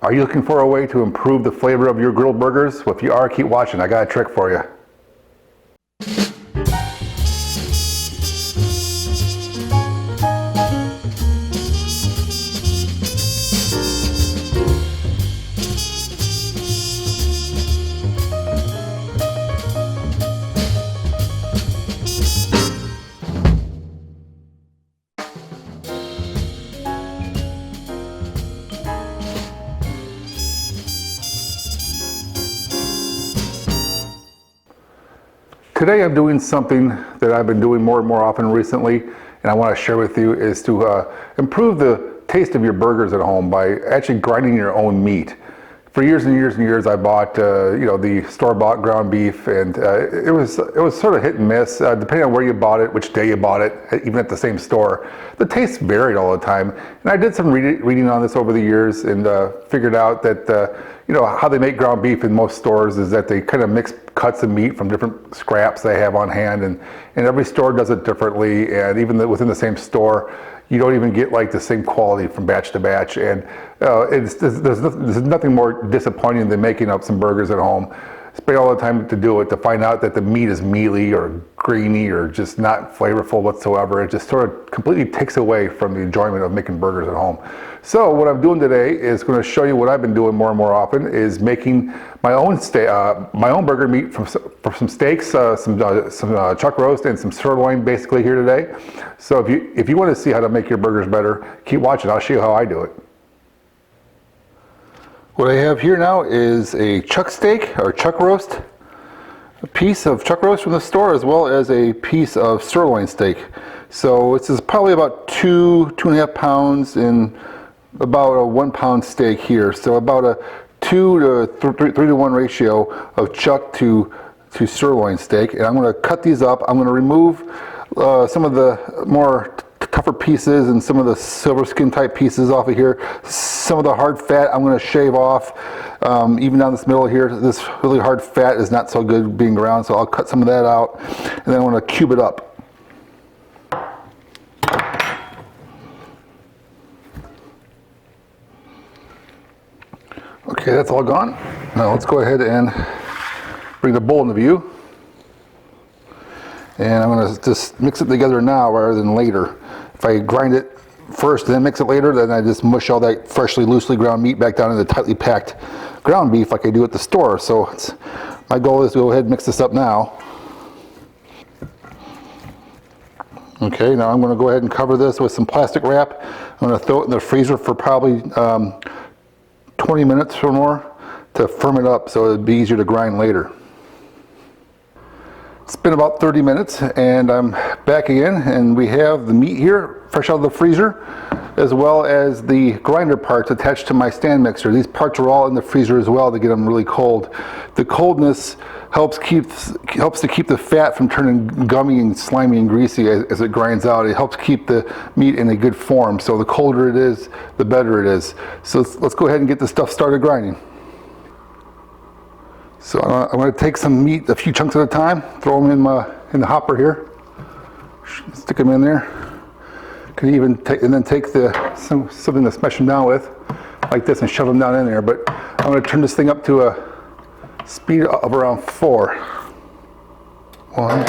Are you looking for a way to improve the flavor of your grilled burgers? Well, if you are, keep watching. I got a trick for you. Today I'm doing something that I've been doing more and more often recently, and I want to share with you, is to improve the taste of your burgers at home by actually grinding your own meat. For years and years and years I bought the store-bought ground beef, and it was sort of hit and miss depending on where you bought it, which day you bought it, even at the same store. The taste varied all the time, and I did some reading on this over the years and figured out that how they make ground beef in most stores is that they kind of mix cuts of meat from different scraps they have on hand, and every store does it differently, and even within the same store you don't even get like the same quality from batch to batch, and there's nothing more disappointing than making up some burgers at home, spend all the time to do it, to find out that the meat is mealy or greeny or just not flavorful whatsoever. It just sort of completely takes away from the enjoyment of making burgers at home. So what I'm doing today is going to show you what I've been doing more and more often, is making my own burger meat from some steaks, some chuck roast, and some sirloin basically here today. So if you want to see how to make your burgers better, keep watching. I'll show you how I do it. What I have here now is a chuck steak or chuck roast, a piece of chuck roast from the store, as well as a piece of sirloin steak. So this is probably about 2.5 pounds in about a 1 pound steak here. So about a 2 to 3 to 1 ratio of chuck to sirloin steak. And I'm going to cut these up. I'm going to remove some of the more tougher pieces and some of the silver skin type pieces off of here. Some of the hard fat I'm going to shave off, even down this middle here. This really hard fat is not so good being ground, so I'll cut some of that out, and then I'm going to cube it up. Okay, that's all gone. Now let's go ahead and bring the bowl into view. And I'm going to just mix it together now rather than later. If I grind it first and then mix it later, then I just mush all that freshly, loosely ground meat back down into tightly packed ground beef like I do at the store. So my goal is to go ahead and mix this up now. Okay, now I'm going to go ahead and cover this with some plastic wrap. I'm going to throw it in the freezer for probably 20 minutes or more to firm it up so it'd be easier to grind later. It's been about 30 minutes and I'm back again, and we have the meat here fresh out of the freezer, as well as the grinder parts attached to my stand mixer. These parts are all in the freezer as well to get them really cold. The coldness helps to keep the fat from turning gummy and slimy and greasy as it grinds out. It helps keep the meat in a good form. So the colder it is, the better it is. So let's go ahead and get this stuff started grinding. So I'm going to take some meat, a few chunks at a time, throw them in the hopper here, stick them in there. Could even take something to smash them down with, like this, and shove them down in there. But I'm going to turn this thing up to a speed of around 4. 1.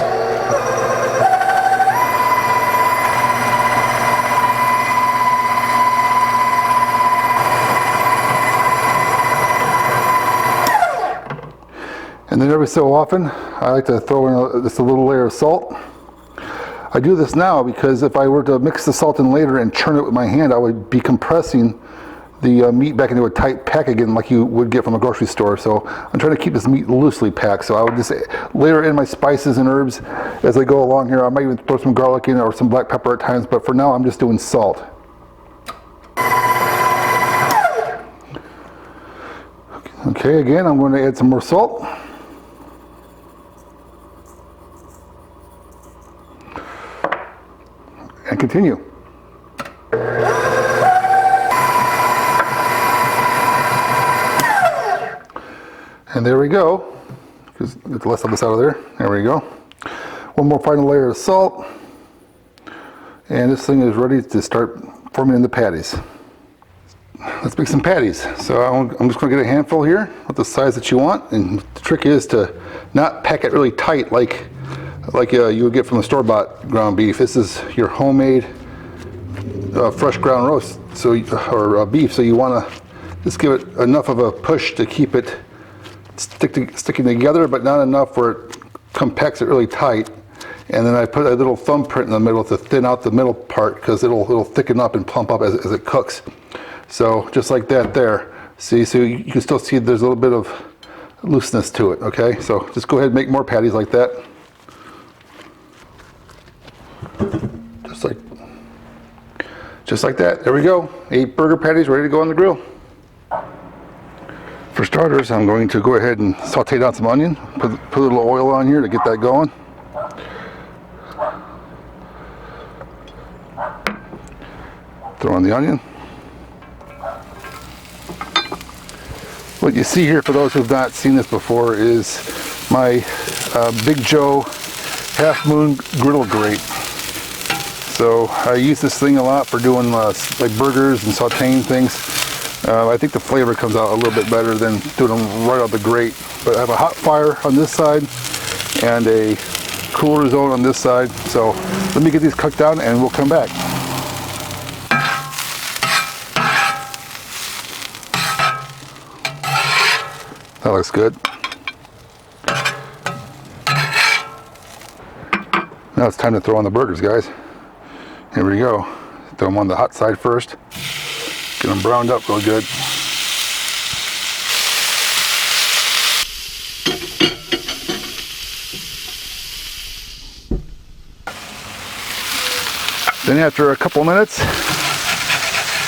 And then every so often, I like to throw in just a little layer of salt. I do this now because if I were to mix the salt in later and churn it with my hand, I would be compressing the meat back into a tight pack again like you would get from a grocery store. So I'm trying to keep this meat loosely packed. So I would just layer in my spices and herbs as I go along here. I might even throw some garlic in or some black pepper at times, but for now I'm just doing salt. Okay, again, I'm going to add some more salt. And continue. And there we go. Just get the less of this out of there. There we go. One more final layer of salt. And this thing is ready to start forming into patties. let's make some patties. So I'm just going to get a handful here with the size that you want, and the trick is to not pack it really tight like you would get from the store-bought ground beef. This is your homemade fresh ground roast, or beef. So you want to just give it enough of a push to keep it sticking together, but not enough where it compacts it really tight. And then I put a little thumbprint in the middle to thin out the middle part, because it'll thicken up and plump up as it cooks. So just like that there. See, so you can still see there's a little bit of looseness to it, okay? So just go ahead and make more patties like that. Just like that. There we go. 8 burger patties ready to go on the grill. For starters, I'm going to go ahead and saute down some onion. Put a little oil on here to get that going. Throw on the onion. What you see here, for those who've not seen this before, is my Big Joe Half Moon griddle grate. So I use this thing a lot for doing like burgers and sauteing things. I think the flavor comes out a little bit better than doing them right out the grate. But I have a hot fire on this side and a cooler zone on this side. So let me get these cooked down and we'll come back. That looks good. Now it's time to throw on the burgers, guys. Here we go. Throw them on the hot side first. Get them browned up real good. Then after a couple minutes,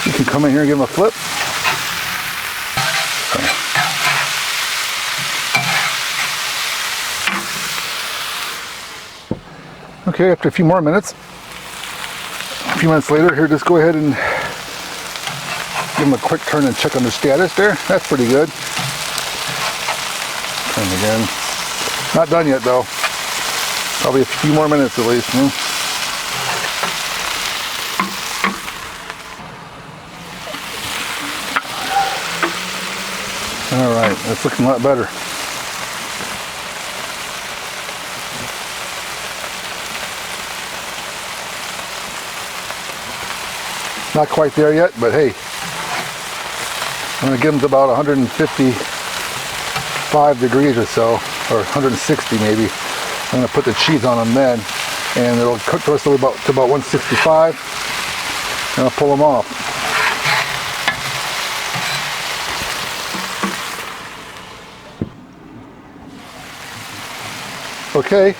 you can come in here and give them a flip. Okay, after a few more minutes, a few minutes later, here, just go ahead and give them a quick turn and check on their status there. That's pretty good. Turn again. Not done yet though. Probably a few more minutes at least. All right, that's looking a lot better. Not quite there yet, but hey, I'm gonna get them to about 155 degrees or so, or 160 maybe. I'm gonna put the cheese on them then, and it'll cook to us to about 165, and I'll pull them off. Okay,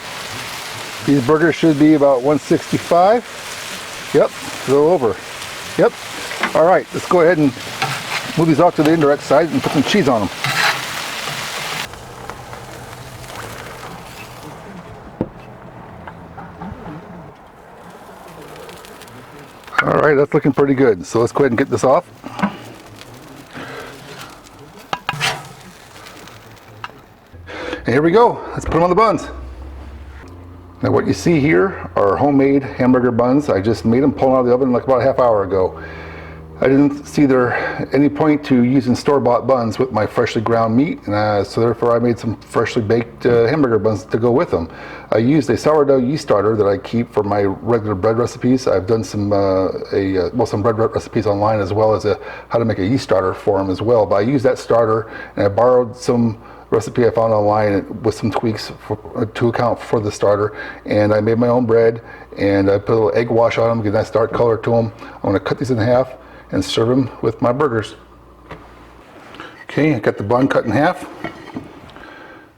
these burgers should be about 165. Yep, go over. Yep. All right, let's go ahead and move these off to the indirect side and put some cheese on them. All right, that's looking pretty good. So let's go ahead and get this off. And here we go. Let's put them on the buns. Now what you see here are homemade hamburger buns. I just made them pulling out of the oven like about a half hour ago. I didn't see there any point to using store-bought buns with my freshly ground meat, and so therefore I made some freshly baked hamburger buns to go with them. I used a sourdough yeast starter that I keep for my regular bread recipes. I've done some some bread recipes online, as well as how to make a yeast starter for them as well. But I used that starter, and I borrowed some recipe I found online with some tweaks to account for the starter, and I made my own bread, and I put a little egg wash on them, get a nice dark color to them. I'm going to cut these in half and serve them with my burgers. Okay, I got the bun cut in half.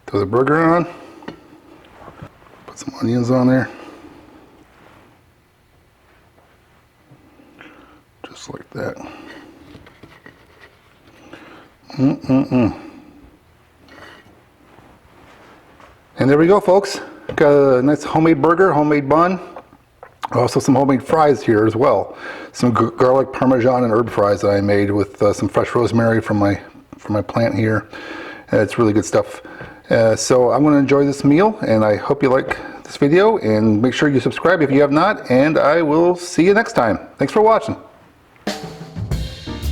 Throw the burger on. Put some onions on there. Just like that. And there we go, folks. Got a nice homemade burger, homemade bun. Also some homemade fries here as well. Some garlic parmesan and herb fries that I made with some fresh rosemary from my plant here. It's really good stuff. So I'm going to enjoy this meal, and I hope you like this video, and make sure you subscribe if you have not, and I will see you next time. Thanks for watching.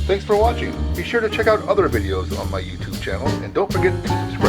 Thanks for watching. Be sure to check out other videos on my YouTube channel and don't forget to subscribe.